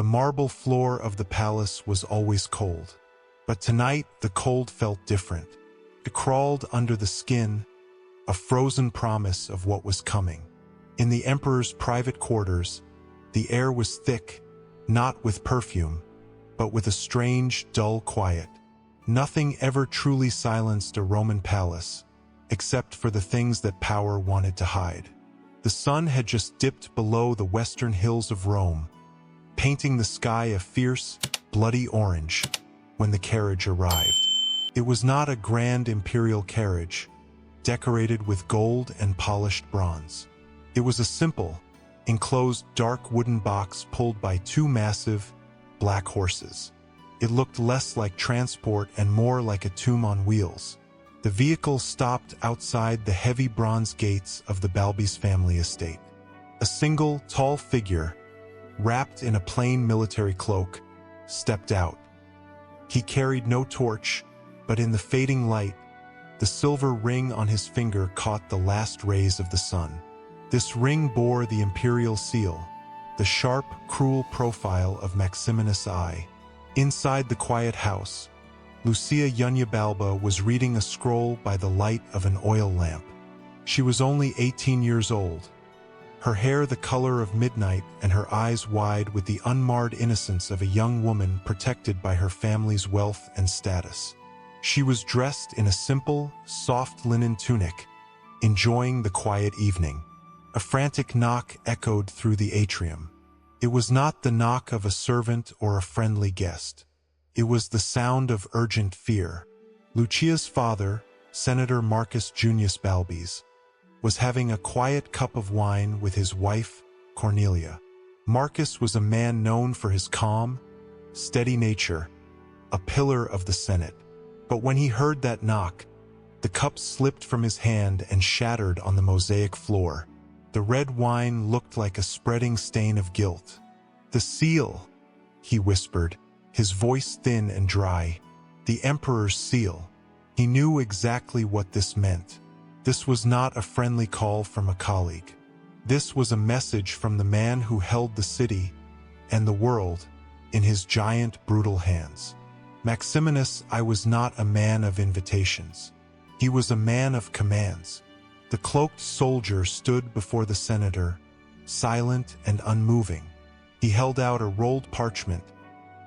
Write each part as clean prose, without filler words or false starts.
The marble floor of the palace was always cold. But tonight, the cold felt different. It crawled under the skin, a frozen promise of what was coming. In the emperor's private quarters, the air was thick, not with perfume, but with a strange, dull quiet. Nothing ever truly silenced a Roman palace, except for the things that power wanted to hide. The sun had just dipped below the western hills of Rome, painting the sky a fierce, bloody orange when the carriage arrived. It was not a grand imperial carriage, decorated with gold and polished bronze. It was a simple, enclosed dark wooden box pulled by two massive, black horses. It looked less like transport and more like a tomb on wheels. The vehicle stopped outside the heavy bronze gates of the Balbys family estate. A single, tall figure, wrapped in a plain military cloak, stepped out. He carried no torch, but in the fading light, the silver ring on his finger caught the last rays of the sun. This ring bore the imperial seal, the sharp, cruel profile of Maximinus' eye. Inside the quiet house, Lucia Yunyabalba was reading a scroll by the light of an oil lamp. She was only 18 years old, her hair the color of midnight and her eyes wide with the unmarred innocence of a young woman protected by her family's wealth and status. She was dressed in a simple, soft linen tunic, enjoying the quiet evening. A frantic knock echoed through the atrium. It was not the knock of a servant or a friendly guest. It was the sound of urgent fear. Lucia's father, Senator Marcus Junius Balbys, was having a quiet cup of wine with his wife, Cornelia. Marcus was a man known for his calm, steady nature, a pillar of the Senate. But when he heard that knock, the cup slipped from his hand and shattered on the mosaic floor. The red wine looked like a spreading stain of guilt. "The seal," he whispered, his voice thin and dry. "The emperor's seal." He knew exactly what this meant. This was not a friendly call from a colleague. This was a message from the man who held the city and the world in his giant, brutal hands. Maximinus, I was not a man of invitations. He was a man of commands. The cloaked soldier stood before the senator, silent and unmoving. He held out a rolled parchment,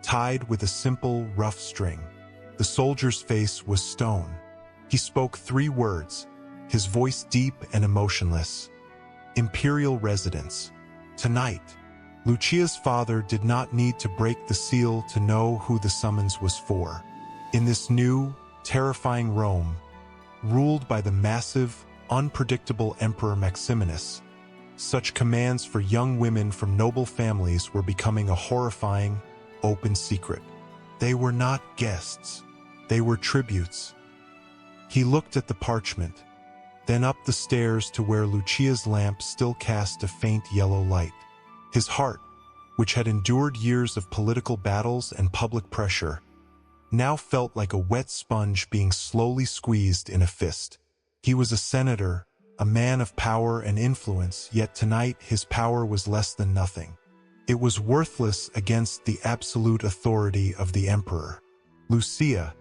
tied with a simple, rough string. The soldier's face was stone. He spoke 3 words, his voice deep and emotionless. "Imperial residence. Tonight." Lucia's father did not need to break the seal to know who the summons was for. In this new, terrifying Rome, ruled by the massive, unpredictable Emperor Maximinus, such commands for young women from noble families were becoming a horrifying, open secret. They were not guests. They were tributes. He looked at the parchment, then up the stairs to where Lucia's lamp still cast a faint yellow light. His heart, which had endured years of political battles and public pressure, now felt like a wet sponge being slowly squeezed in a fist. He was a senator, a man of power and influence, yet tonight his power was less than nothing. It was worthless against the absolute authority of the emperor. Lucia,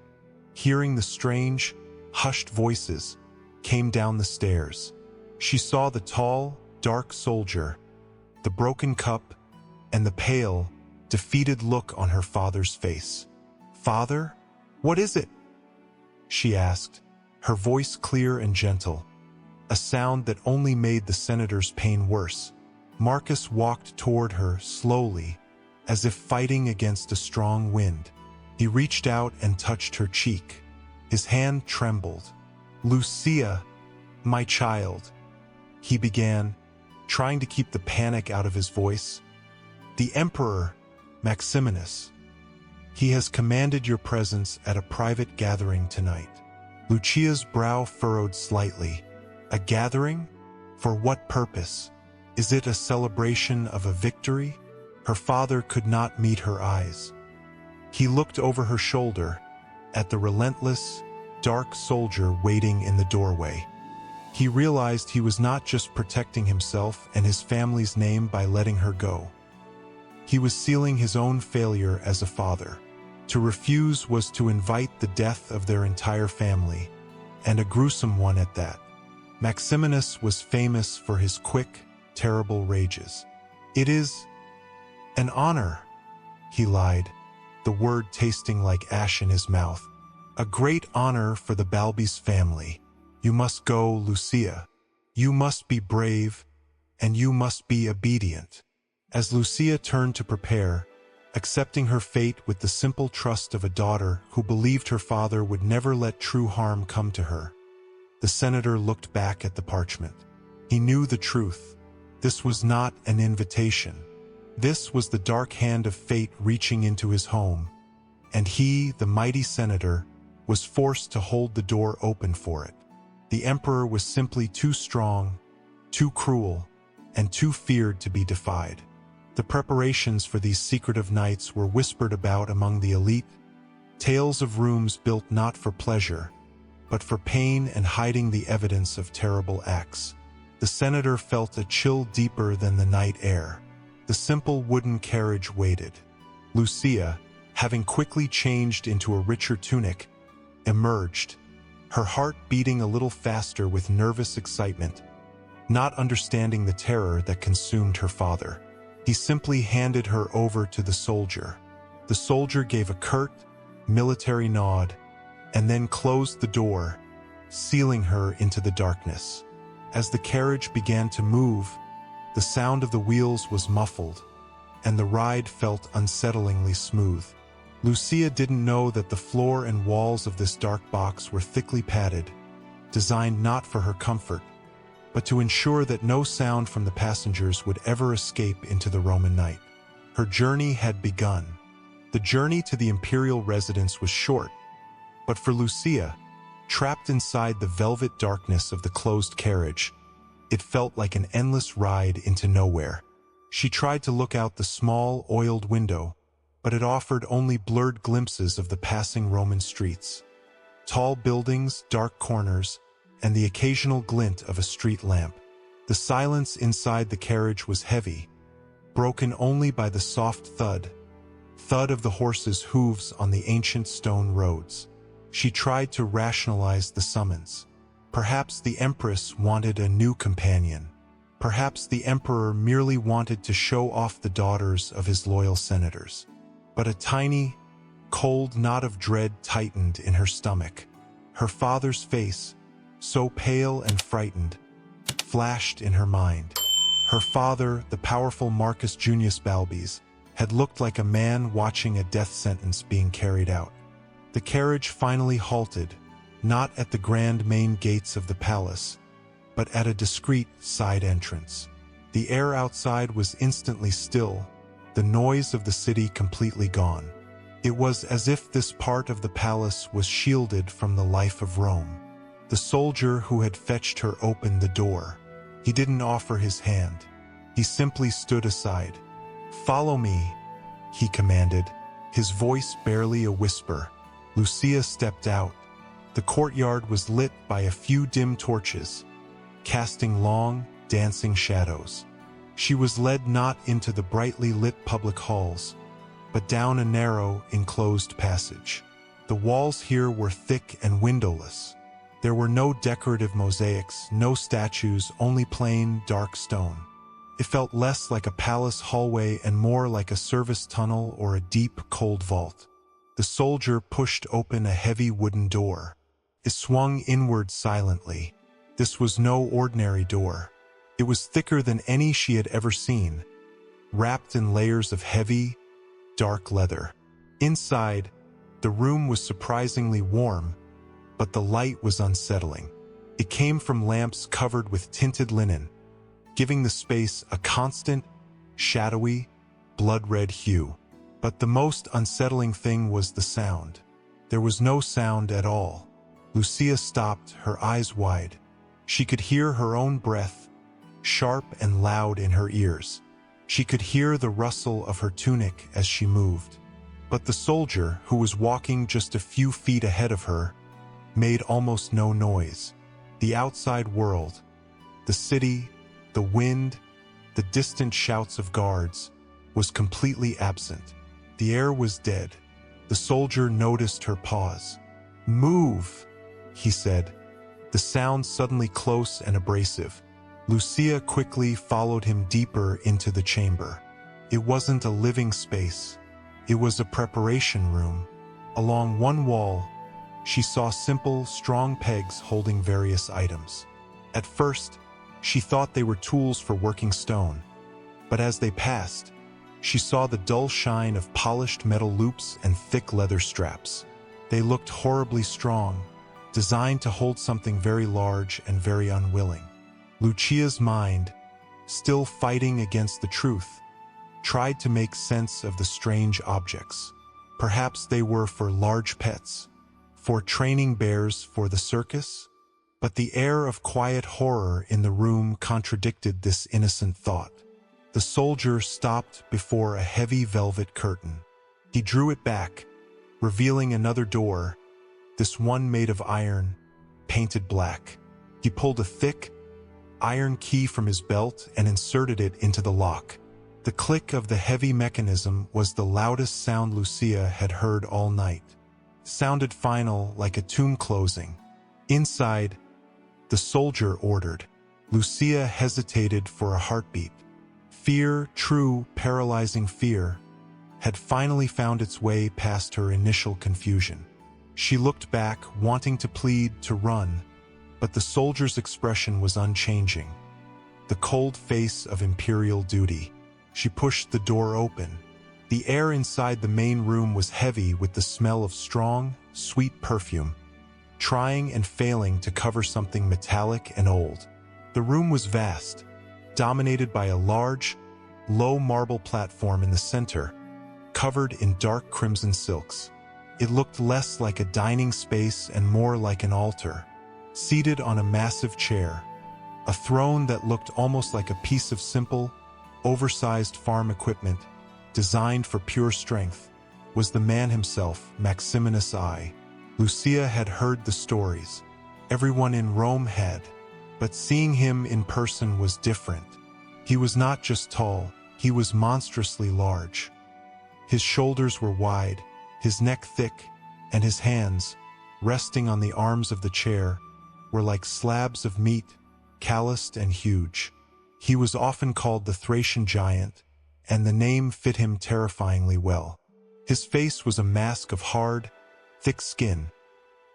hearing the strange, hushed voices, came down the stairs. She saw the tall, dark soldier, the broken cup, and the pale, defeated look on her father's face. "Father, what is it?" she asked, her voice clear and gentle, a sound that only made the senator's pain worse. Marcus walked toward her slowly, as if fighting against a strong wind. He reached out and touched her cheek. His hand trembled. "Lucia, my child," he began, trying to keep the panic out of his voice. "The Emperor, Maximinus. He has commanded your presence at a private gathering tonight." Lucia's brow furrowed slightly. "A gathering? For what purpose? Is it a celebration of a victory?" Her father could not meet her eyes. He looked over her shoulder, at the relentless, dark soldier waiting in the doorway. He realized he was not just protecting himself and his family's name by letting her go. He was sealing his own failure as a father. To refuse was to invite the death of their entire family, and a gruesome one at that. Maximinus was famous for his quick, terrible rages. "It is an honor," he lied, the word tasting like ash in his mouth. "A great honor for the Balbi's family. You must go, Lucia. You must be brave, and you must be obedient." As Lucia turned to prepare, accepting her fate with the simple trust of a daughter who believed her father would never let true harm come to her, the senator looked back at the parchment. He knew the truth. This was not an invitation. This was the dark hand of fate reaching into his home, and he, the mighty senator, was forced to hold the door open for it. The emperor was simply too strong, too cruel, and too feared to be defied. The preparations for these secretive nights were whispered about among the elite, tales of rooms built not for pleasure, but for pain and hiding the evidence of terrible acts. The senator felt a chill deeper than the night air. The simple wooden carriage waited. Lucia, having quickly changed into a richer tunic, emerged, her heart beating a little faster with nervous excitement, not understanding the terror that consumed her father. He simply handed her over to the soldier. The soldier gave a curt, military nod, and then closed the door, sealing her into the darkness. As the carriage began to move, the sound of the wheels was muffled, and the ride felt unsettlingly smooth. Lucia didn't know that the floor and walls of this dark box were thickly padded, designed not for her comfort, but to ensure that no sound from the passengers would ever escape into the Roman night. Her journey had begun. The journey to the imperial residence was short, but for Lucia, trapped inside the velvet darkness of the closed carriage, it felt like an endless ride into nowhere. She tried to look out the small, oiled window, but it offered only blurred glimpses of the passing Roman streets. Tall buildings, dark corners, and the occasional glint of a street lamp. The silence inside the carriage was heavy, broken only by the soft thud of the horses' hooves on the ancient stone roads. She tried to rationalize the summons. Perhaps the empress wanted a new companion. Perhaps the emperor merely wanted to show off the daughters of his loyal senators. But a tiny, cold knot of dread tightened in her stomach. Her father's face, so pale and frightened, flashed in her mind. Her father, the powerful Marcus Junius Balbes, had looked like a man watching a death sentence being carried out. The carriage finally halted, not at the grand main gates of the palace, but at a discreet side entrance. The air outside was instantly still, the noise of the city completely gone. It was as if this part of the palace was shielded from the life of Rome. The soldier who had fetched her opened the door. He didn't offer his hand. He simply stood aside. "Follow me," he commanded, his voice barely a whisper. Lucia stepped out. The courtyard was lit by a few dim torches, casting long, dancing shadows. She was led not into the brightly lit public halls, but down a narrow, enclosed passage. The walls here were thick and windowless. There were no decorative mosaics, no statues, only plain, dark stone. It felt less like a palace hallway and more like a service tunnel or a deep, cold vault. The soldier pushed open a heavy wooden door. It swung inward silently. This was no ordinary door. It was thicker than any she had ever seen, wrapped in layers of heavy, dark leather. Inside, the room was surprisingly warm, but the light was unsettling. It came from lamps covered with tinted linen, giving the space a constant, shadowy, blood-red hue. But the most unsettling thing was the sound. There was no sound at all. Lucia stopped, her eyes wide. She could hear her own breath, sharp and loud in her ears. She could hear the rustle of her tunic as she moved. But the soldier, who was walking just a few feet ahead of her, made almost no noise. The outside world, the city, the wind, the distant shouts of guards, was completely absent. The air was dead. The soldier noticed her pause. "Move," he said, the sound suddenly close and abrasive. Lucia quickly followed him deeper into the chamber. It wasn't a living space. It was a preparation room. Along one wall, she saw simple, strong pegs holding various items. At first, she thought they were tools for working stone, but as they passed, she saw the dull shine of polished metal loops and thick leather straps. They looked horribly strong, designed to hold something very large and very unwilling. Lucia's mind, still fighting against the truth, tried to make sense of the strange objects. Perhaps they were for large pets, for training bears for the circus? But the air of quiet horror in the room contradicted this innocent thought. The soldier stopped before a heavy velvet curtain. He drew it back, revealing another door, this one made of iron, painted black. He pulled a thick, iron key from his belt and inserted it into the lock. The click of the heavy mechanism was the loudest sound Lucia had heard all night. It sounded final, like a tomb closing. Inside, the soldier ordered. Lucia hesitated for a heartbeat. Fear, true, paralyzing fear, had finally found its way past her initial confusion. She looked back, wanting to plead, to run, but the soldier's expression was unchanging. The cold face of imperial duty. She pushed the door open. The air inside the main room was heavy with the smell of strong, sweet perfume, trying and failing to cover something metallic and old. The room was vast, dominated by a large, low marble platform in the center, covered in dark crimson silks. It looked less like a dining space and more like an altar. Seated on a massive chair, a throne that looked almost like a piece of simple, oversized farm equipment, designed for pure strength, was the man himself, Maximinus I. Lucia had heard the stories. Everyone in Rome had. But seeing him in person was different. He was not just tall, he was monstrously large. His shoulders were wide, his neck thick, and his hands, resting on the arms of the chair, were like slabs of meat, calloused and huge. He was often called the Thracian giant, and the name fit him terrifyingly well. His face was a mask of hard, thick skin,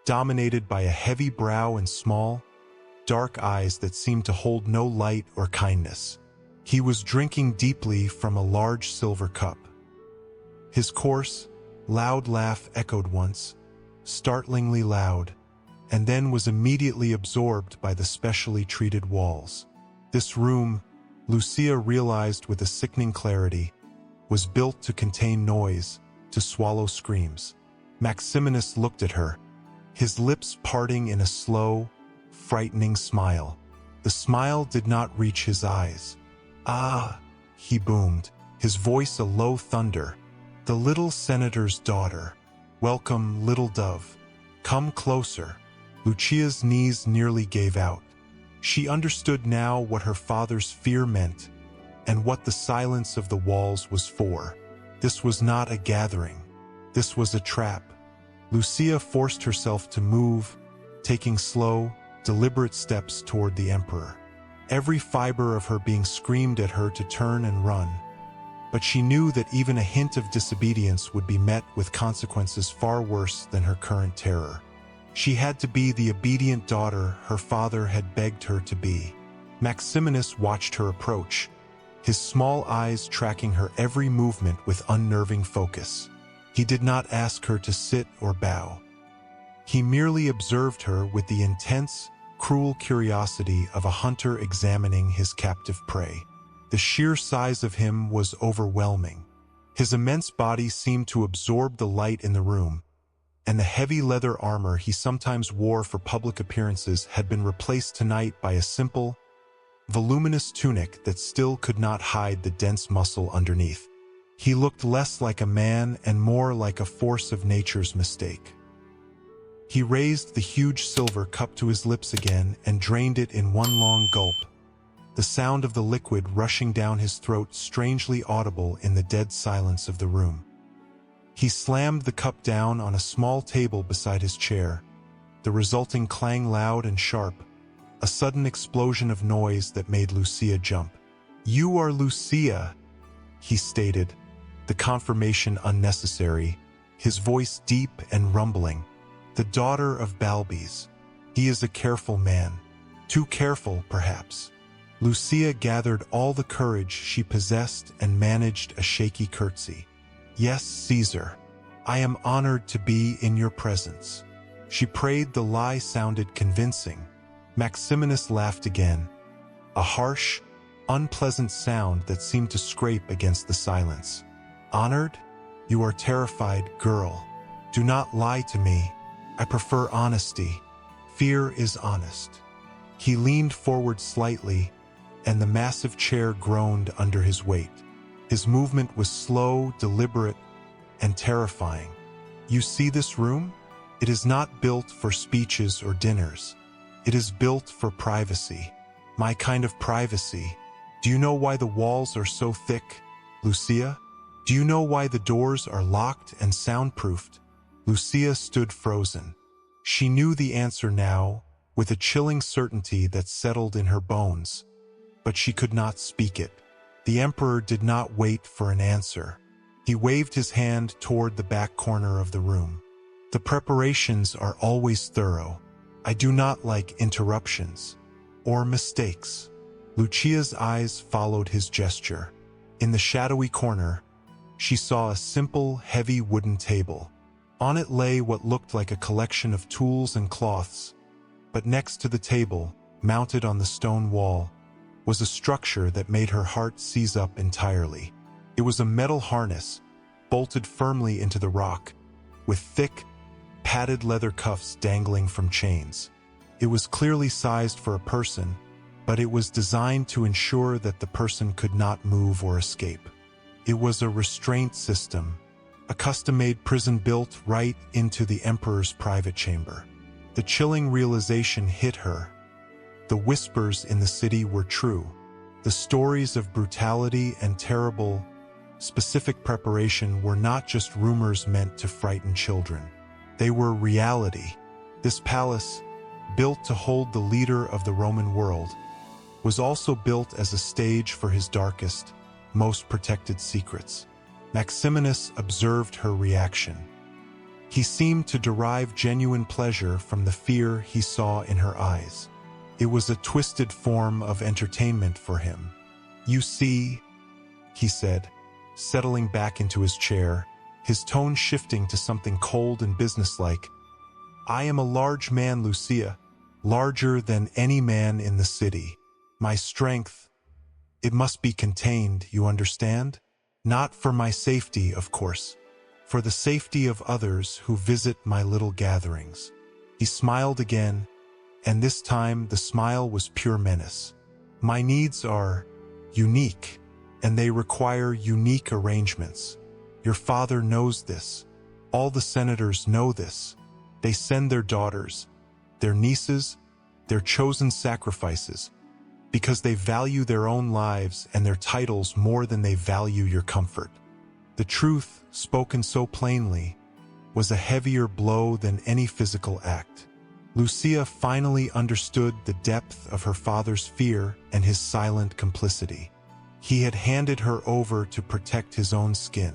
dominated by a heavy brow and small, dark eyes that seemed to hold no light or kindness. He was drinking deeply from a large silver cup. His coarse, loud laugh echoed once, startlingly loud, and then was immediately absorbed by the specially treated walls. This room, Lucia realized with a sickening clarity, was built to contain noise, to swallow screams. Maximinus looked at her, his lips parting in a slow, frightening smile. The smile did not reach his eyes. "Ah," he boomed, his voice a low thunder. "The little senator's daughter. Welcome, little dove. Come closer." Lucia's knees nearly gave out. She understood now what her father's fear meant, and what the silence of the walls was for. This was not a gathering. This was a trap. Lucia forced herself to move, taking slow, deliberate steps toward the emperor. Every fiber of her being screamed at her to turn and run. But she knew that even a hint of disobedience would be met with consequences far worse than her current terror. She had to be the obedient daughter her father had begged her to be. Maximinus watched her approach, his small eyes tracking her every movement with unnerving focus. He did not ask her to sit or bow. He merely observed her with the intense, cruel curiosity of a hunter examining his captive prey. The sheer size of him was overwhelming. His immense body seemed to absorb the light in the room, and the heavy leather armor he sometimes wore for public appearances had been replaced tonight by a simple, voluminous tunic that still could not hide the dense muscle underneath. He looked less like a man and more like a force of nature's mistake. He raised the huge silver cup to his lips again and drained it in one long gulp. the sound of the liquid rushing down his throat strangely audible in the dead silence of the room. He slammed the cup down on a small table beside his chair, the resulting clang loud and sharp, a sudden explosion of noise that made Lucia jump. "You are Lucia," he stated, the confirmation unnecessary, his voice deep and rumbling. "The daughter of Balbes. He is a careful man. Too careful, perhaps." Lucia gathered all the courage she possessed and managed a shaky curtsy. "Yes, Caesar. I am honored to be in your presence." She prayed the lie sounded convincing. Maximinus laughed again, a harsh, unpleasant sound that seemed to scrape against the silence. "Honored? You are terrified, girl. Do not lie to me. I prefer honesty. Fear is honest." He leaned forward slightly, and the massive chair groaned under his weight. His movement was slow, deliberate, and terrifying. "You see this room? It is not built for speeches or dinners. It is built for privacy. My kind of privacy. Do you know why the walls are so thick, Lucia? Do you know why the doors are locked and soundproofed?" Lucia stood frozen. She knew the answer now, with a chilling certainty that settled in her bones, but she could not speak it. The emperor did not wait for an answer. He waved his hand toward the back corner of the room. "The preparations are always thorough. I do not like interruptions or mistakes." Lucia's eyes followed his gesture. In the shadowy corner, she saw a simple, heavy wooden table. On it lay what looked like a collection of tools and cloths, but next to the table, mounted on the stone wall, was a structure that made her heart seize up entirely. It was a metal harness, bolted firmly into the rock, with thick, padded leather cuffs dangling from chains. It was clearly sized for a person, but it was designed to ensure that the person could not move or escape. It was a restraint system, a custom-made prison built right into the emperor's private chamber. The chilling realization hit her. The whispers in the city were true. The stories of brutality and terrible, specific preparation were not just rumors meant to frighten children. They were reality. This palace, built to hold the leader of the Roman world, was also built as a stage for his darkest, most protected secrets. Maximinus observed her reaction. He seemed to derive genuine pleasure from the fear he saw in her eyes. It was a twisted form of entertainment for him. "You see," he said, settling back into his chair, his tone shifting to something cold and businesslike. "I am a large man, Lucia, larger than any man in the city. My strength, it must be contained, you understand? Not for my safety, of course, for the safety of others who visit my little gatherings." He smiled again, and this time the smile was pure menace. "My needs are unique, and they require unique arrangements. Your father knows this. All the senators know this. They send their daughters, their nieces, their chosen sacrifices, because they value their own lives and their titles more than they value your comfort." The truth, spoken so plainly, was a heavier blow than any physical act. Lucia finally understood the depth of her father's fear and his silent complicity. He had handed her over to protect his own skin.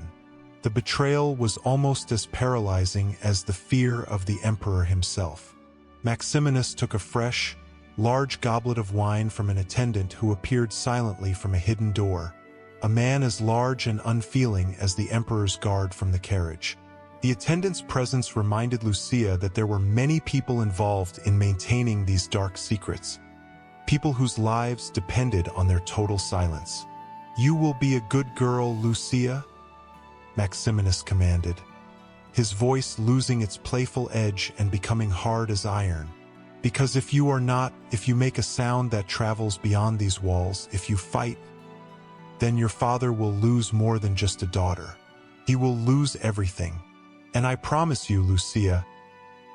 The betrayal was almost as paralyzing as the fear of the emperor himself. Maximinus took a fresh, large goblet of wine from an attendant who appeared silently from a hidden door, a man as large and unfeeling as the emperor's guard from the carriage. The attendant's presence reminded Lucia that there were many people involved in maintaining these dark secrets, people whose lives depended on their total silence. "You will be a good girl, Lucia," Maximinus commanded, his voice losing its playful edge and becoming hard as iron. "Because if you are not, if you make a sound that travels beyond these walls, if you fight, then your father will lose more than just a daughter. He will lose everything. And I promise you, Lucia,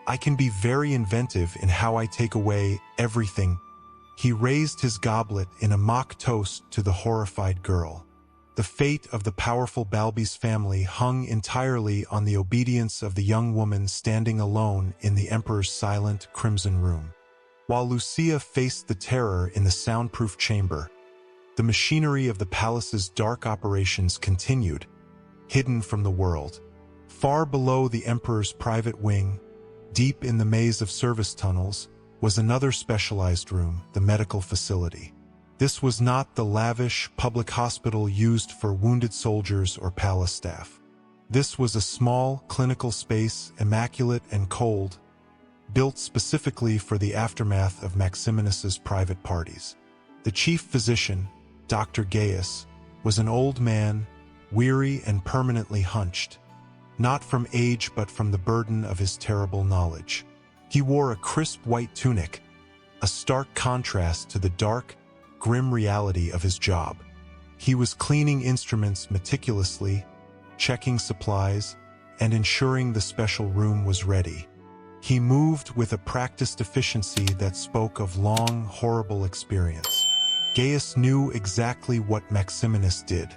I can be very inventive in how I take away everything He raised his goblet in a mock toast to the horrified girl. The fate of the powerful Balbi's family hung entirely on the obedience of the young woman standing alone in the emperor's silent, crimson room. While Lucia faced the terror in the soundproof chamber, the machinery of the palace's dark operations continued, hidden from the world. Far below the emperor's private wing, deep in the maze of service tunnels, was another specialized room, the medical facility. This was not the lavish public hospital used for wounded soldiers or palace staff. This was a small, clinical space, immaculate and cold, built specifically for the aftermath of Maximinus's private parties. The chief physician, Dr. Gaius, was an old man, weary and permanently hunched, not from age but from the burden of his terrible knowledge. He wore a crisp white tunic, a stark contrast to the dark, grim reality of his job. He was cleaning instruments meticulously, checking supplies, and ensuring the special room was ready. He moved with a practiced efficiency that spoke of long, horrible experience. Gaius knew exactly what Maximinus did.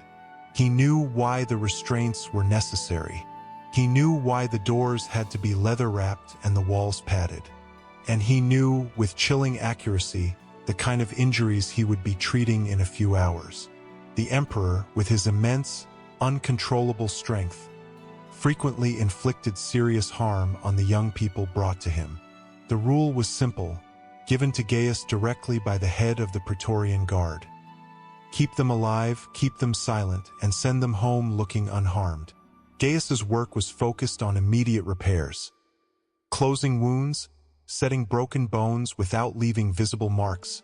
He knew why the restraints were necessary. He knew why the doors had to be leather-wrapped and the walls padded. And he knew, with chilling accuracy, the kind of injuries he would be treating in a few hours. The emperor, with his immense, uncontrollable strength, frequently inflicted serious harm on the young people brought to him. The rule was simple, given to Gaius directly by the head of the Praetorian Guard. Keep them alive, keep them silent, and send them home looking unharmed. Gaius's work was focused on immediate repairs, closing wounds, setting broken bones without leaving visible marks,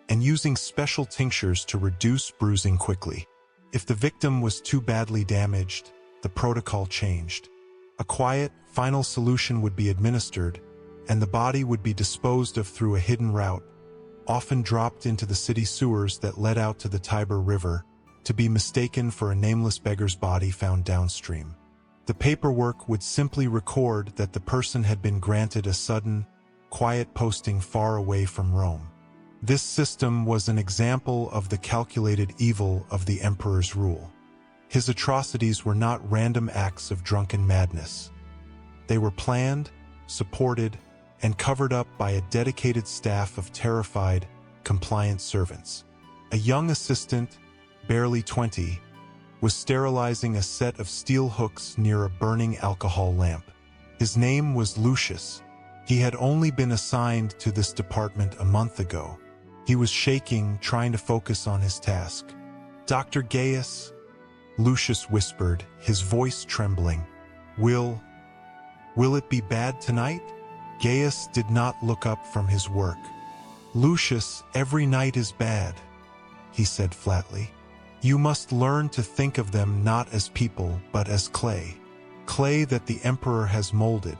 and using special tinctures to reduce bruising quickly. If the victim was too badly damaged, the protocol changed. A quiet, final solution would be administered, and the body would be disposed of through a hidden route, often dropped into the city sewers that led out to the Tiber River, to be mistaken for a nameless beggar's body found downstream. The paperwork would simply record that the person had been granted a sudden, quiet posting far away from Rome. This system was an example of the calculated evil of the emperor's rule. His atrocities were not random acts of drunken madness. They were planned, supported, and covered up by a dedicated staff of terrified, compliant servants. A young assistant, barely 20, was sterilizing a set of steel hooks near a burning alcohol lamp. His name was Lucius. He had only been assigned to this department a month ago. He was shaking, trying to focus on his task. "Dr. Gaius," Lucius whispered, his voice trembling. Will it be bad tonight?" Gaius did not look up from his work. "Lucius, every night is bad," he said flatly. "You must learn to think of them not as people, but as clay. Clay that the emperor has molded,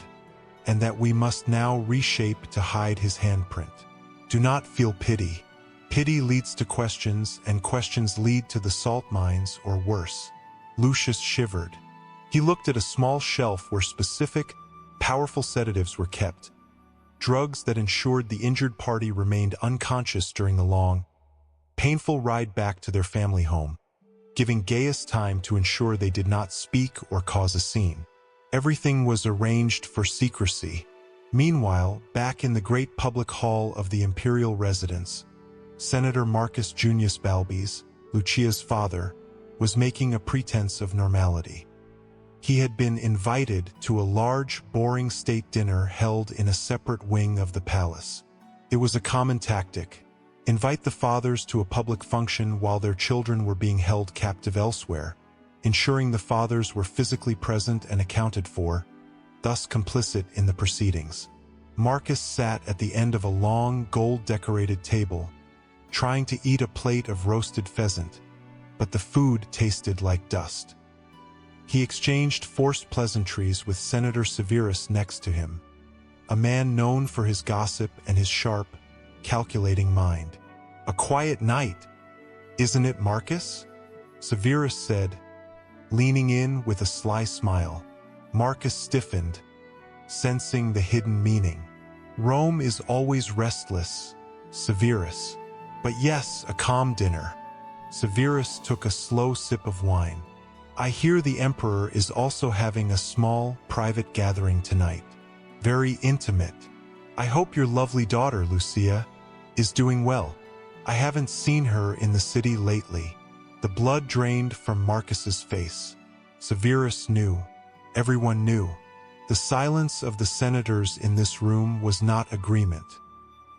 and that we must now reshape to hide his handprint. Do not feel pity. Pity leads to questions, and questions lead to the salt mines, or worse." Lucius shivered. He looked at a small shelf where specific, powerful sedatives were kept, drugs that ensured the injured party remained unconscious during the long, painful ride back to their family home, giving Gaius time to ensure they did not speak or cause a scene. Everything was arranged for secrecy. Meanwhile, back in the great public hall of the imperial residence, Senator Marcus Junius Balbis, Lucia's father, was making a pretense of normality. He had been invited to a large, boring state dinner held in a separate wing of the palace. It was a common tactic: invite the fathers to a public function while their children were being held captive elsewhere, ensuring the fathers were physically present and accounted for, thus complicit in the proceedings. Marcus sat at the end of a long, gold-decorated table, trying to eat a plate of roasted pheasant, but the food tasted like dust. He exchanged forced pleasantries with Senator Severus next to him, a man known for his gossip and his sharp, calculating mind. "A quiet night, isn't it, Marcus?" Severus said, leaning in with a sly smile. Marcus stiffened, sensing the hidden meaning. "Rome is always restless, Severus," But yes, a calm dinner. Severus took a slow sip of wine. I hear the emperor is also having a small, private gathering tonight. Very intimate. I hope your lovely daughter, Lucia, is doing well. I haven't seen her in the city lately. The blood drained from Marcus's face. Severus knew. Everyone knew. The silence of the senators in this room was not agreement.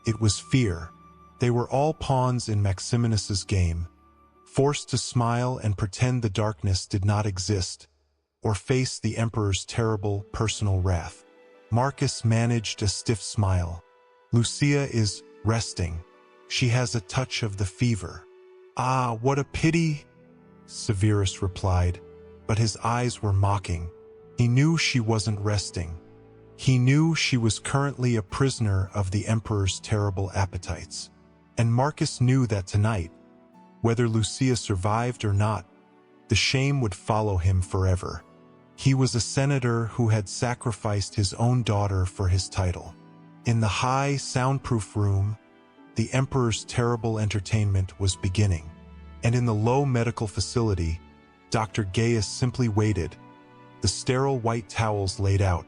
It was fear. They were all pawns in Maximinus's game, forced to smile and pretend the darkness did not exist, or face the emperor's terrible personal wrath. Marcus managed a stiff smile. Lucia is resting. She has a touch of the fever. Ah, what a pity, Severus replied, but his eyes were mocking. He knew she wasn't resting. He knew she was currently a prisoner of the emperor's terrible appetites. And Marcus knew that tonight, whether Lucia survived or not, the shame would follow him forever. He was a senator who had sacrificed his own daughter for his title. In the high, soundproof room, the emperor's terrible entertainment was beginning. And in the low medical facility, Dr. Gaius simply waited, the sterile white towels laid out,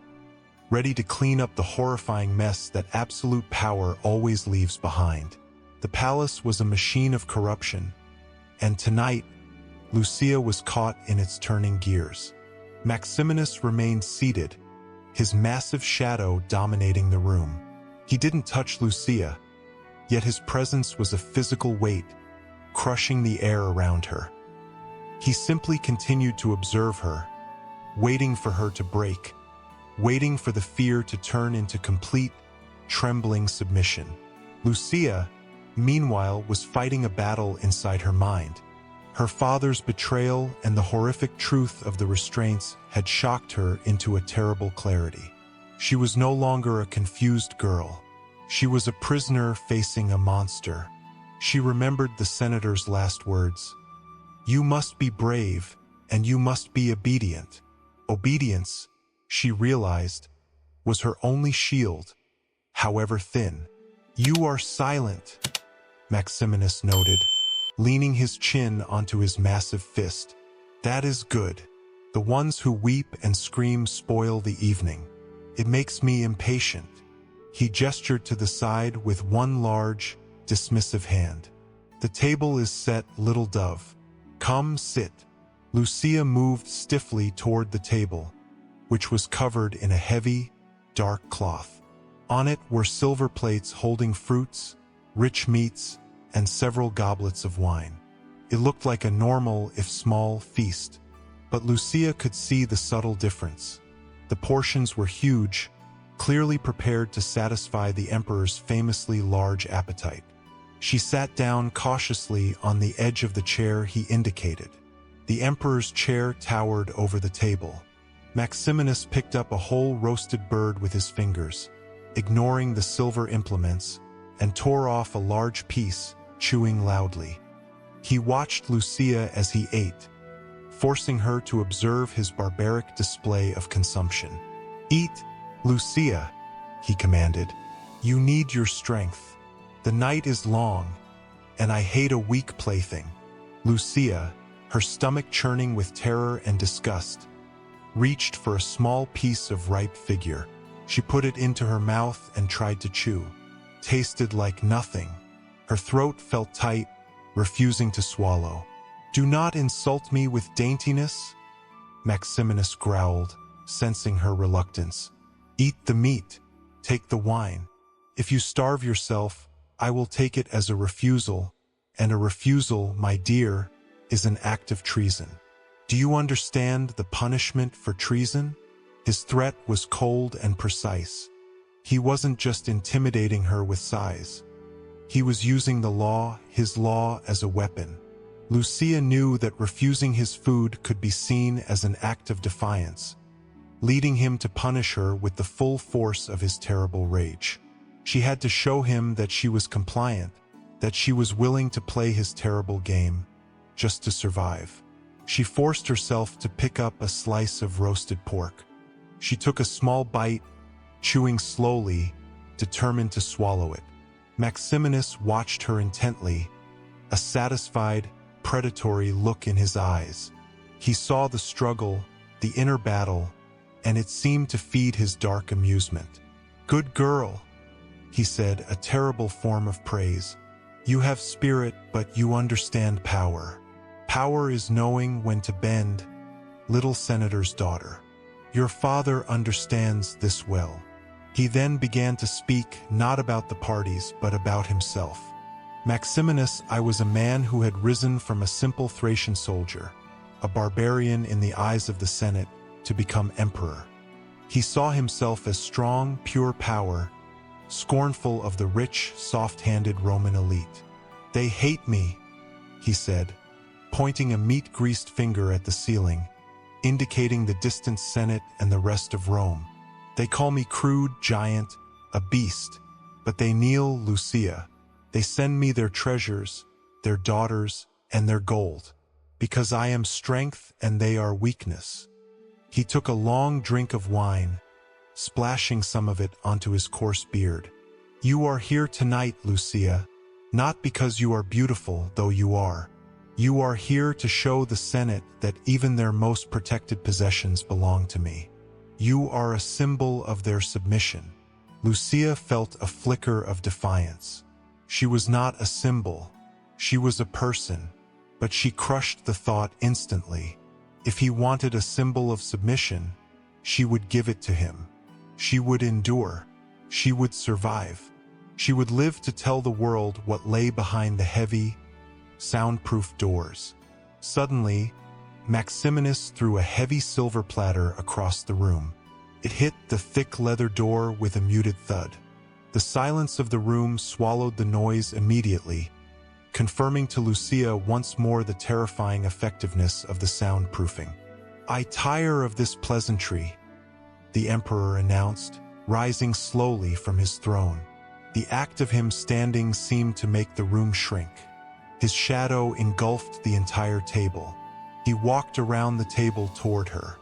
ready to clean up the horrifying mess that absolute power always leaves behind. The palace was a machine of corruption, and tonight, Lucia was caught in its turning gears. Maximinus remained seated, his massive shadow dominating the room. He didn't touch Lucia, yet his presence was a physical weight, crushing the air around her. He simply continued to observe her, waiting for her to break, waiting for the fear to turn into complete, trembling submission. Lucia, meanwhile, was fighting a battle inside her mind. Her father's betrayal and the horrific truth of the restraints had shocked her into a terrible clarity. She was no longer a confused girl. She was a prisoner facing a monster. She remembered the senator's last words. You must be brave, and you must be obedient. Obedience, she realized, was her only shield, however thin. You are silent, Maximinus noted, leaning his chin onto his massive fist. That is good. The ones who weep and scream spoil the evening. It makes me impatient. He gestured to the side with one large, dismissive hand. The table is set, little dove. Come, sit. Lucia moved stiffly toward the table, which was covered in a heavy, dark cloth. On it were silver plates holding fruits, rich meats, and several goblets of wine. It looked like a normal, if small, feast, but Lucia could see the subtle difference. The portions were huge, clearly prepared to satisfy the emperor's famously large appetite. She sat down cautiously on the edge of the chair he indicated. The emperor's chair towered over the table. Maximinus picked up a whole roasted bird with his fingers, ignoring the silver implements, and tore off a large piece, chewing loudly. He watched Lucia as he ate, forcing her to observe his barbaric display of consumption. Eat, Lucia, he commanded. You need your strength. The night is long, and I hate a weak plaything. Lucia, her stomach churning with terror and disgust, reached for a small piece of ripe figure. She put it into her mouth and tried to chew. Tasted like nothing. Her throat felt tight, refusing to swallow. Do not insult me with daintiness, Maximinus growled, sensing her reluctance. Eat the meat, take the wine. If you starve yourself, I will take it as a refusal, and a refusal, my dear, is an act of treason. Do you understand the punishment for treason? His threat was cold and precise. He wasn't just intimidating her with size. He was using the law, his law, as a weapon. Lucia knew that refusing his food could be seen as an act of defiance, leading him to punish her with the full force of his terrible rage. She had to show him that she was compliant, that she was willing to play his terrible game, just to survive. She forced herself to pick up a slice of roasted pork. She took a small bite, chewing slowly, determined to swallow it. Maximinus watched her intently, a satisfied, predatory look in his eyes. He saw the struggle, the inner battle, and it seemed to feed his dark amusement. "Good girl," he said, a terrible form of praise. "You have spirit, but you understand power. Power is knowing when to bend, little senator's daughter. Your father understands this well." He then began to speak not about the parties, but about himself. "Maximinus, I was a man who had risen from a simple Thracian soldier, a barbarian in the eyes of the Senate, to become emperor. He saw himself as strong, pure power, scornful of the rich, soft-handed Roman elite. They hate me," he said, pointing a meat-greased finger at the ceiling, indicating the distant Senate and the rest of Rome. "They call me crude, giant, a beast, but they kneel, Lucia. They send me their treasures, their daughters, and their gold, because I am strength and they are weakness." He took a long drink of wine, splashing some of it onto his coarse beard. "You are here tonight, Lucia, not because you are beautiful, though you are. You are here to show the Senate that even their most protected possessions belong to me. You are a symbol of their submission." Lucia felt a flicker of defiance. She was not a symbol. She was a person, but she crushed the thought instantly. If he wanted a symbol of submission, she would give it to him. She would endure. She would survive. She would live to tell the world what lay behind the heavy, soundproof doors. Suddenly, Maximinus threw a heavy silver platter across the room. It hit the thick leather door with a muted thud. The silence of the room swallowed the noise immediately, confirming to Lucia once more the terrifying effectiveness of the soundproofing. "I tire of this pleasantry," the emperor announced, rising slowly from his throne. The act of him standing seemed to make the room shrink. His shadow engulfed the entire table. He walked around the table toward her.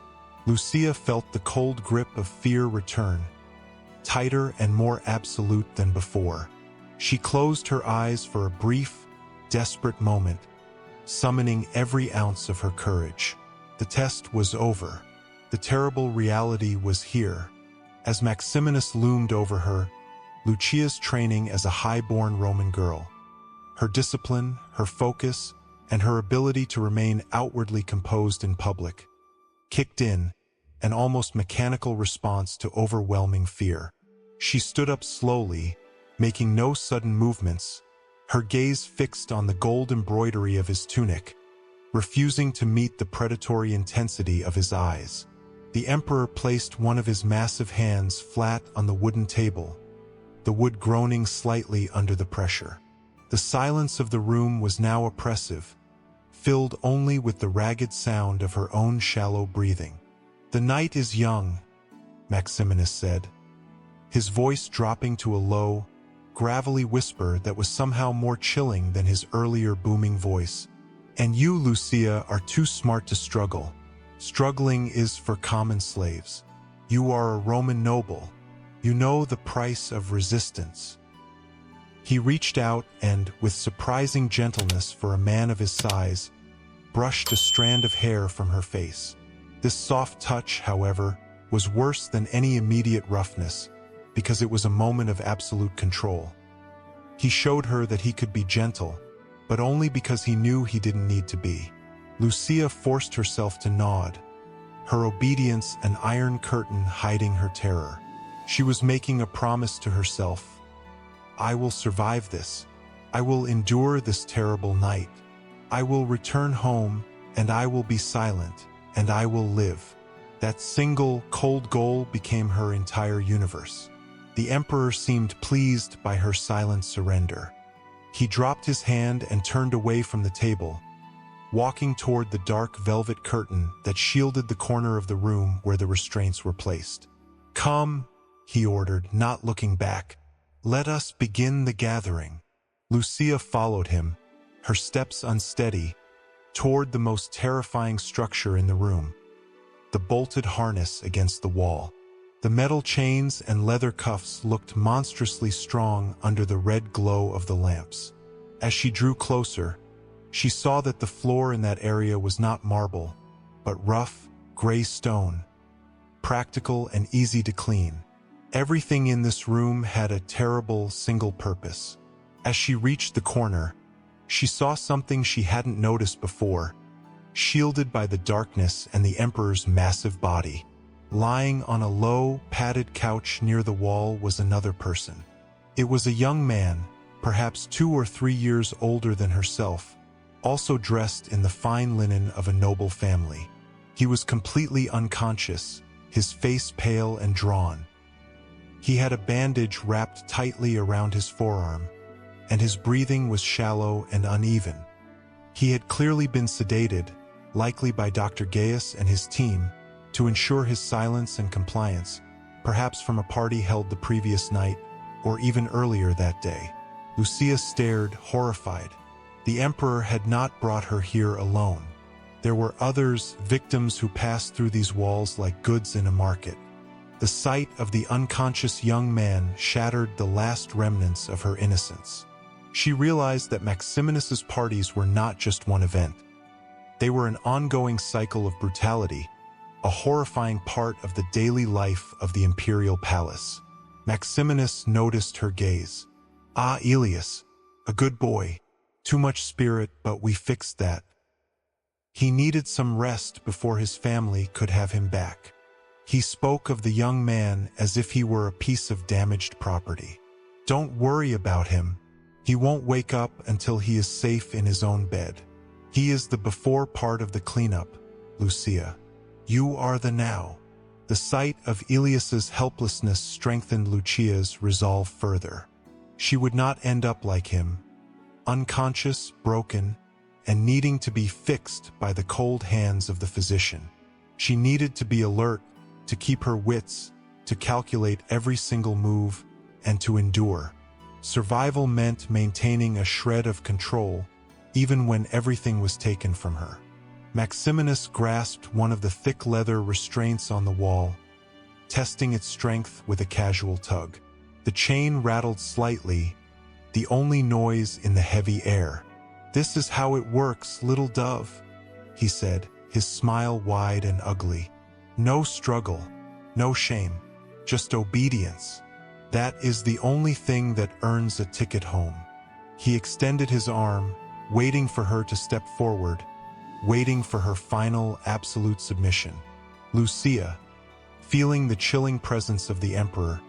Lucia felt the cold grip of fear return, tighter and more absolute than before. She closed her eyes for a brief, desperate moment, summoning every ounce of her courage. The test was over. The terrible reality was here. As Maximinus loomed over her, Lucia's training as a high-born Roman girl, her discipline, her focus, and her ability to remain outwardly composed in public, kicked in, an almost mechanical response to overwhelming fear. She stood up slowly, making no sudden movements, her gaze fixed on the gold embroidery of his tunic, refusing to meet the predatory intensity of his eyes. The emperor placed one of his massive hands flat on the wooden table, the wood groaning slightly under the pressure. The silence of the room was now oppressive, filled only with the ragged sound of her own shallow breathing. "The night is young," Maximinus said, his voice dropping to a low, gravelly whisper that was somehow more chilling than his earlier booming voice. "And you, Lucia, are too smart to struggle. Struggling is for common slaves. You are a Roman noble. You know the price of resistance." He reached out and, with surprising gentleness for a man of his size, brushed a strand of hair from her face. This soft touch, however, was worse than any immediate roughness, because it was a moment of absolute control. He showed her that he could be gentle, but only because he knew he didn't need to be. Lucia forced herself to nod, her obedience an iron curtain hiding her terror. She was making a promise to herself. "I will survive this. I will endure this terrible night. I will return home, and I will be silent, and I will live." That single, cold goal became her entire universe. The emperor seemed pleased by her silent surrender. He dropped his hand and turned away from the table, walking toward the dark velvet curtain that shielded the corner of the room where the restraints were placed. "Come," he ordered, not looking back. "Let us begin the gathering." Lucia followed him, her steps unsteady, toward the most terrifying structure in the room, the bolted harness against the wall. The The metal chains and leather cuffs looked monstrously strong under the red glow of the lamps. As she drew closer, she saw that the floor in that area was not marble, but rough, gray stone, practical and easy to clean. Everything in this room had a terrible single purpose. As she reached the corner, she saw something she hadn't noticed before. Shielded by the darkness and the Emperor's massive body, lying on a low, padded couch near the wall was another person. It was a young man, perhaps 2 or 3 years older than herself, also dressed in the fine linen of a noble family. He was completely unconscious, his face pale and drawn. He had a bandage wrapped tightly around his forearm, and his breathing was shallow and uneven. He had clearly been sedated, likely by Dr. Gaius and his team, to ensure his silence and compliance, perhaps from a party held the previous night, or even earlier that day. Lucia stared, horrified. The Emperor had not brought her here alone. There were others, victims who passed through these walls like goods in a market. The sight of the unconscious young man shattered the last remnants of her innocence. She realized that Maximinus's parties were not just one event. They were an ongoing cycle of brutality, a horrifying part of the daily life of the imperial palace. Maximinus noticed her gaze. "Ah, Elias, a good boy. Too much spirit, but we fixed that." He needed some rest before his family could have him back. He spoke of the young man as if he were a piece of damaged property. "Don't worry about him. He won't wake up until he is safe in his own bed. He is the before part of the cleanup, Lucia. You are the now." The sight of Elias's helplessness strengthened Lucia's resolve further. She would not end up like him, unconscious, broken, and needing to be fixed by the cold hands of the physician. She needed to be alert, to keep her wits, to calculate every single move, and to endure. Survival meant maintaining a shred of control, even when everything was taken from her. Maximinus grasped one of the thick leather restraints on the wall, testing its strength with a casual tug. The chain rattled slightly, the only noise in the heavy air. "This is how it works, little dove," he said, his smile wide and ugly. "No struggle, no shame, just obedience. That is the only thing that earns a ticket home." He extended his arm, waiting for her to step forward, waiting for her final, absolute submission. Lucia, feeling the chilling presence of the Emperor,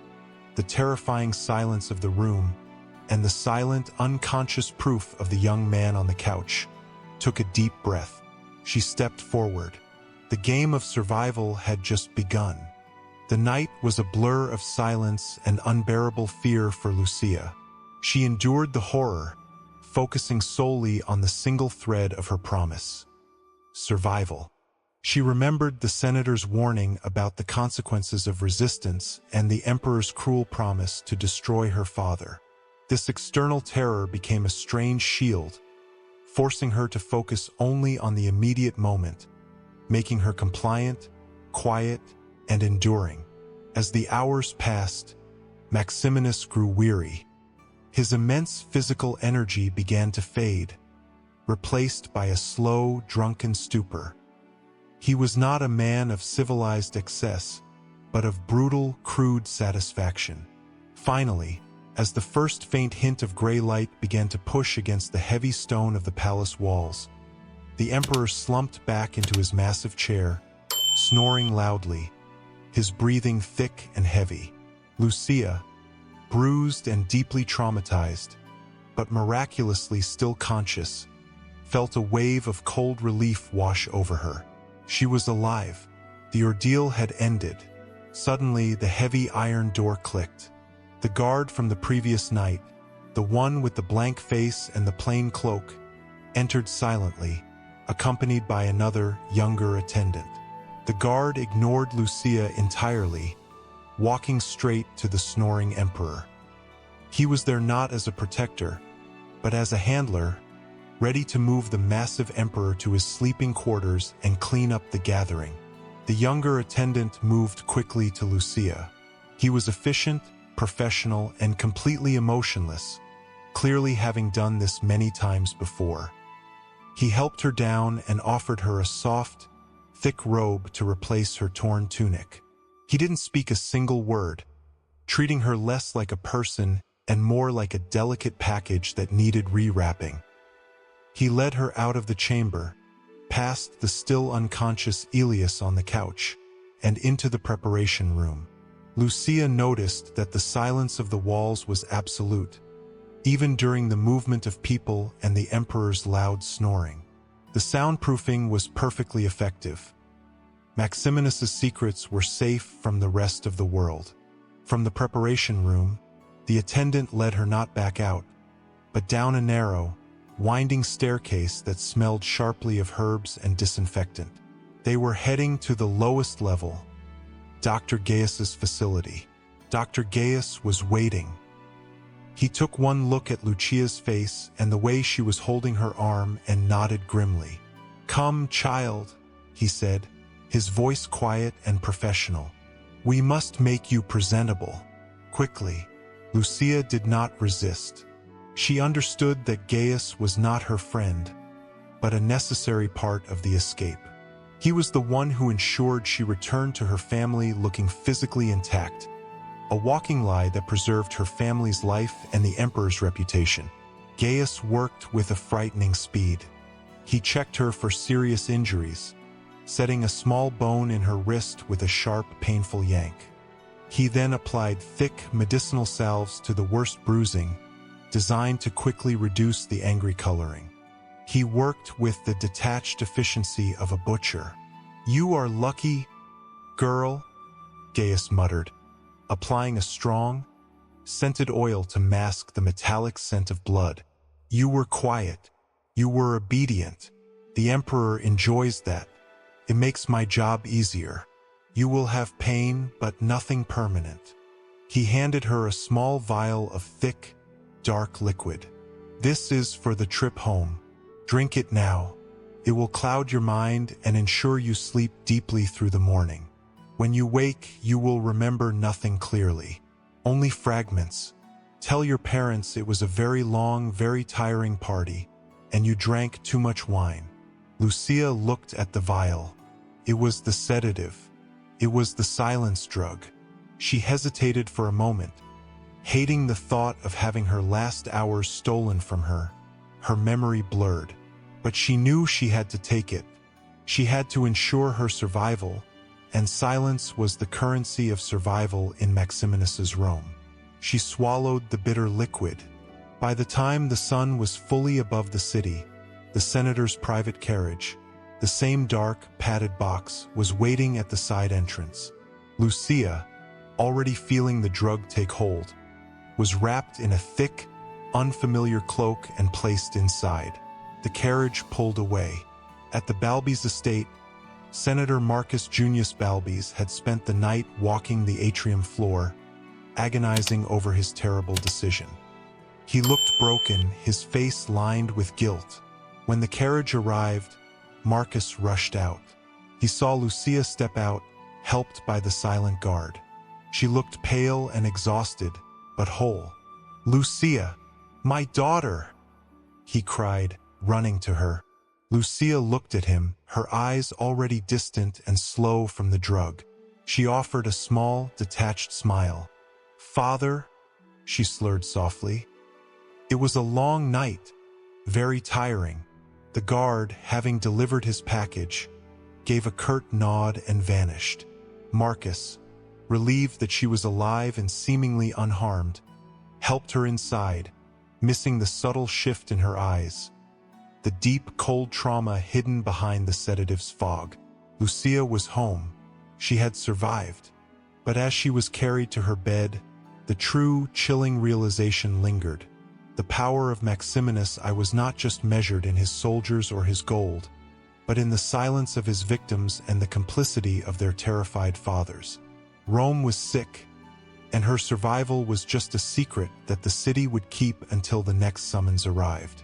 the terrifying silence of the room, and the silent, unconscious proof of the young man on the couch, took a deep breath. She stepped forward. The game of survival had just begun. The night was a blur of silence and unbearable fear for Lucia. She endured the horror, focusing solely on the single thread of her promise: survival. She remembered the senator's warning about the consequences of resistance and the Emperor's cruel promise to destroy her father. This external terror became a strange shield, forcing her to focus only on the immediate moment, making her compliant, quiet, and enduring. As the hours passed, Maximinus grew weary. His immense physical energy began to fade, replaced by a slow, drunken stupor. He was not a man of civilized excess, but of brutal, crude satisfaction. Finally, as the first faint hint of gray light began to push against the heavy stone of the palace walls, the Emperor slumped back into his massive chair, snoring loudly, his breathing thick and heavy. Lucia, bruised and deeply traumatized, but miraculously still conscious, felt a wave of cold relief wash over her. She was alive. The ordeal had ended. Suddenly, the heavy iron door clicked. The guard from the previous night, the one with the blank face and the plain cloak, entered silently, accompanied by another, younger attendant. The guard ignored Lucia entirely, walking straight to the snoring Emperor. He was there not as a protector, but as a handler, ready to move the massive Emperor to his sleeping quarters and clean up the gathering. The younger attendant moved quickly to Lucia. He was efficient, professional, and completely emotionless, clearly having done this many times before. He helped her down and offered her a soft, thick robe to replace her torn tunic. He didn't speak a single word, treating her less like a person and more like a delicate package that needed rewrapping. He led her out of the chamber, past the still unconscious Elias on the couch, and into the preparation room. Lucia noticed that the silence of the walls was absolute, even during the movement of people and the emperor's loud snoring. The soundproofing was perfectly effective. Maximinus's secrets were safe from the rest of the world. From the preparation room, the attendant led her not back out, but down a narrow, winding staircase that smelled sharply of herbs and disinfectant. They were heading to the lowest level, Dr. Gaius's facility. Dr. Gaius was waiting. He took one look at Lucia's face and the way she was holding her arm and nodded grimly. "Come, child," he said, his voice quiet and professional. "We must make you presentable." Quickly, Lucia did not resist. She understood that Gaius was not her friend, but a necessary part of the escape. He was the one who ensured she returned to her family looking physically intact, a walking lie that preserved her family's life and the emperor's reputation. Gaius worked with a frightening speed. He checked her for serious injuries, setting a small bone in her wrist with a sharp, painful yank. He then applied thick, medicinal salves to the worst bruising, designed to quickly reduce the angry coloring. He worked with the detached efficiency of a butcher. "You are lucky, girl," Gaius muttered, applying a strong, scented oil to mask the metallic scent of blood. "You were quiet. You were obedient. The emperor enjoys that. It makes my job easier. You will have pain, but nothing permanent." He handed her a small vial of thick, dark liquid. "This is for the trip home. Drink it now. It will cloud your mind and ensure you sleep deeply through the morning. When you wake, you will remember nothing clearly, only fragments. Tell your parents it was a very long, very tiring party, and you drank too much wine." Lucia looked at the vial. It was the sedative. It was the silence drug. She hesitated for a moment, hating the thought of having her last hours stolen from her. Her memory blurred, but she knew she had to take it. She had to ensure her survival, and silence was the currency of survival in Maximinus's Rome. She swallowed the bitter liquid. By the time the sun was fully above the city, the senator's private carriage, the same dark, padded box, was waiting at the side entrance. Lucia, already feeling the drug take hold, was wrapped in a thick, unfamiliar cloak and placed inside. The carriage pulled away. At the Balbys estate, Senator Marcus Junius Balbys had spent the night walking the atrium floor, agonizing over his terrible decision. He looked broken, his face lined with guilt. When the carriage arrived, Marcus rushed out. He saw Lucia step out, helped by the silent guard. She looked pale and exhausted, but whole. "Lucia, my daughter!" he cried, running to her. Lucia looked at him, her eyes already distant and slow from the drug. She offered a small, detached smile. "Father," she slurred softly. It was a long night, very tiring. The guard, having delivered his package, gave a curt nod and vanished. Marcus, relieved that she was alive and seemingly unharmed, helped her inside, missing the subtle shift in her eyes, the deep, cold trauma hidden behind the sedative's fog. Lucia was home. She had survived. But as she was carried to her bed, the true, chilling realization lingered. The power of Maximinus I was not just measured in his soldiers or his gold, but in the silence of his victims and the complicity of their terrified fathers. Rome was sick, and her survival was just a secret that the city would keep until the next summons arrived.